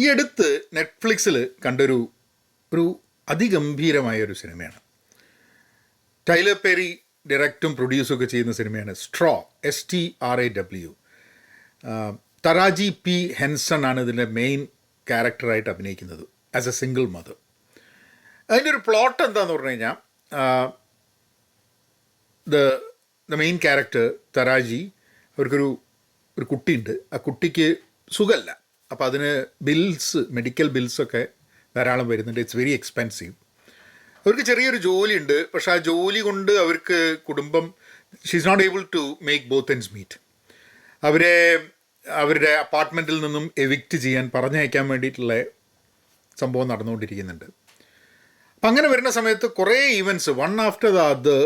ഈ അടുത്ത് നെറ്റ്ഫ്ലിക്സിൽ കണ്ടൊരു ഒരു അതിഗംഭീരമായൊരു സിനിമയാണ്. ടൈലർ പെരി ഡയറക്റ്റും പ്രൊഡ്യൂസും ഒക്കെ ചെയ്യുന്ന സിനിമയാണ് സ്ട്രോ, STRAW. തറാജി P. ഹെൻസൺ ആണ് ഇതിൻ്റെ മെയിൻ ക്യാരക്ടറായിട്ട് അഭിനയിക്കുന്നത് ആസ് എ സിംഗിൾ മദർ. അതിൻ്റെ ഒരു പ്ലോട്ട് എന്താണെന്ന് പറഞ്ഞു കഴിഞ്ഞാൽ, ദ മെയിൻ ക്യാരക്ടർ തറാജി, അവർക്കൊരു കുട്ടിയുണ്ട്. ആ കുട്ടിക്ക് സുഖമല്ല. അപ്പോൾ അതിന് മെഡിക്കൽ ബിൽസൊക്കെ ധാരാളം വരുന്നുണ്ട്. It's very expensive. അവർക്ക് ചെറിയൊരു ജോലിയുണ്ട്, പക്ഷേ ആ ജോലി കൊണ്ട് അവർക്ക് കുടുംബം, she is not able to make both ends meet. അവരുടെ അപ്പാർട്ട്മെൻറ്റിൽ നിന്നും എവിക്റ്റ് ചെയ്യാൻ, പറഞ്ഞയക്കാൻ വേണ്ടിയിട്ടുള്ള സംഭവം നടന്നുകൊണ്ടിരിക്കുന്നുണ്ട്. അപ്പം അങ്ങനെ വരുന്ന സമയത്ത് കുറേ events one after the other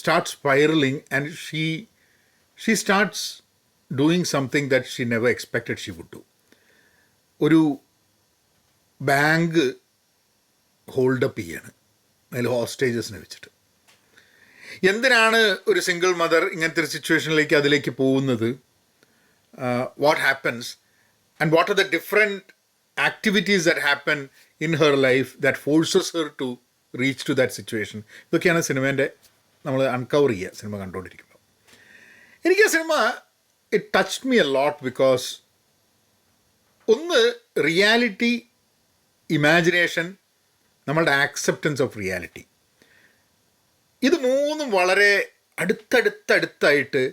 start spiralling and she starts doing something that she never expected she would do. ഒരു ബാങ്ക് ഹോൾഡപ്പ് ചെയ്യാണ് അതിൽ ഹോസ്റ്റേജസിനെ വെച്ചിട്ട്. എന്തിനാണ് ഒരു സിംഗിൾ മദർ ഇങ്ങനത്തെ ഒരു സിറ്റുവേഷനിലേക്ക് അതിലേക്ക് പോകുന്നത്? What happens and what are the different activities that happen in her life that forces her to reach to that situation. ഇതൊക്കെയാണ് സിനിമേൻ്റെ നമ്മൾ അൺകവർ ചെയ്യുക സിനിമ കണ്ടുകൊണ്ടിരിക്കുമ്പോൾ. എനിക്ക് ആ സിനിമ it touched me a lot because ഒന്ന് റിയാലിറ്റി, ഇമാജിനേഷൻ, നമ്മളുടെ ആക്സെപ്റ്റൻസ് ഓഫ് റിയാലിറ്റി, ഇത് മൂന്നും വളരെ അടുത്തടുത്തായിട്ട്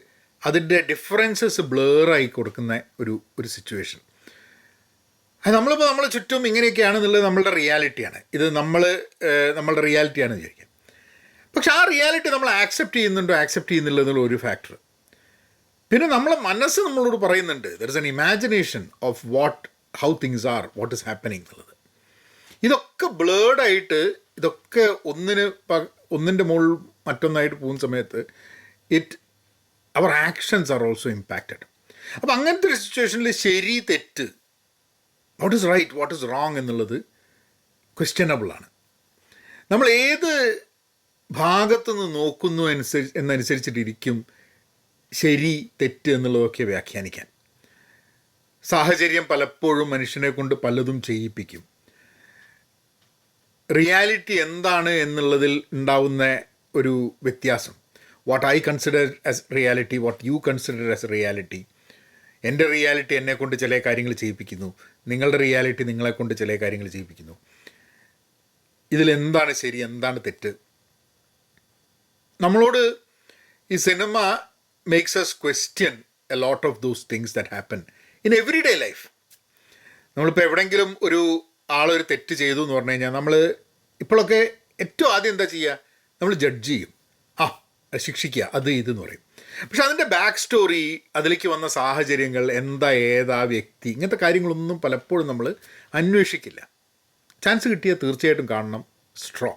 അതിൻ്റെ ഡിഫറൻസസ് ബ്ലറായി കൊടുക്കുന്ന ഒരു സിറ്റുവേഷൻ. അത് നമ്മളിപ്പോൾ നമ്മളെ ചുറ്റും ഇങ്ങനെയൊക്കെയാണെന്നുള്ളത് നമ്മളുടെ റിയാലിറ്റിയാണ്. ഇത് നമ്മളുടെ റിയാലിറ്റിയാണെന്ന് വിചാരിക്കാം. പക്ഷെ ആ റിയാലിറ്റി നമ്മൾ ആക്സെപ്റ്റ് ചെയ്യുന്നുണ്ടോ ആക്സെപ്റ്റ് ചെയ്യുന്നില്ല എന്നുള്ള ഒരു ഫാക്ടർ. പിന്നെ നമ്മളെ മനസ്സ് നമ്മളോട് പറയുന്നുണ്ട് there is an imagination of how things are, what is happening എന്നുള്ളത്. ഇതൊക്കെ ബ്ലേഡായിട്ട്, ഇതൊക്കെ ഒന്നിൻ്റെ മുകളിൽ മറ്റൊന്നായിട്ട് പോകുന്ന സമയത്ത് അവർ ആക്ഷൻസ് ആർ ഓൾസോ ഇമ്പാക്റ്റഡ്. അപ്പോൾ അങ്ങനത്തെ ഒരു സിറ്റുവേഷനിൽ ശരി തെറ്റ്, what is right, what is wrong എന്നുള്ളത് ക്വസ്റ്റ്യനബിളാണ്. നമ്മൾ ഏത് ഭാഗത്തുനിന്ന് നോക്കുന്നു എന്നനുസരിച്ചിട്ടിരിക്കും ശരി തെറ്റ് എന്നുള്ളതൊക്കെ വ്യാഖ്യാനിക്കാൻ. സാഹചര്യം പലപ്പോഴും മനുഷ്യനെ കൊണ്ട് പലതും ചെയ്യിപ്പിക്കും. റിയാലിറ്റി എന്താണ് എന്നുള്ളതിൽ ഉണ്ടാവുന്ന ഒരു വ്യത്യാസം, what I consider as reality, what you consider as reality. എൻ്റെ റിയാലിറ്റി എന്നെക്കൊണ്ട് ചില കാര്യങ്ങൾ ചെയ്യിപ്പിക്കുന്നു, നിങ്ങളുടെ റിയാലിറ്റി നിങ്ങളെക്കൊണ്ട് ചില കാര്യങ്ങൾ ചെയ്യിപ്പിക്കുന്നു. ഇതിലെന്താണ് ശരി, എന്താണ് തെറ്റ്? നമ്മളോട് ഈ cinema makes us question a lot of those things that happen in everyday life. നമ്മളിപ്പോൾ എവിടെയെങ്കിലും ആളൊരു തെറ്റ് ചെയ്തു എന്ന് പറഞ്ഞു കഴിഞ്ഞാൽ നമ്മൾ ഇപ്പോഴൊക്കെ ഏറ്റവും ആദ്യം എന്താ ചെയ്യുക? നമ്മൾ ജഡ്ജ് ചെയ്യും, ശിക്ഷിക്കുക, ഇതെന്ന് പറയും. പക്ഷെ അതിൻ്റെ ബാക്ക് സ്റ്റോറി, അതിലേക്ക് വന്ന സാഹചര്യങ്ങൾ, ഏതാ വ്യക്തി, ഇങ്ങനത്തെ കാര്യങ്ങളൊന്നും പലപ്പോഴും നമ്മൾ അന്വേഷിക്കില്ല. ചാൻസ് കിട്ടിയാൽ തീർച്ചയായിട്ടും കാണണം സ്ട്രോ.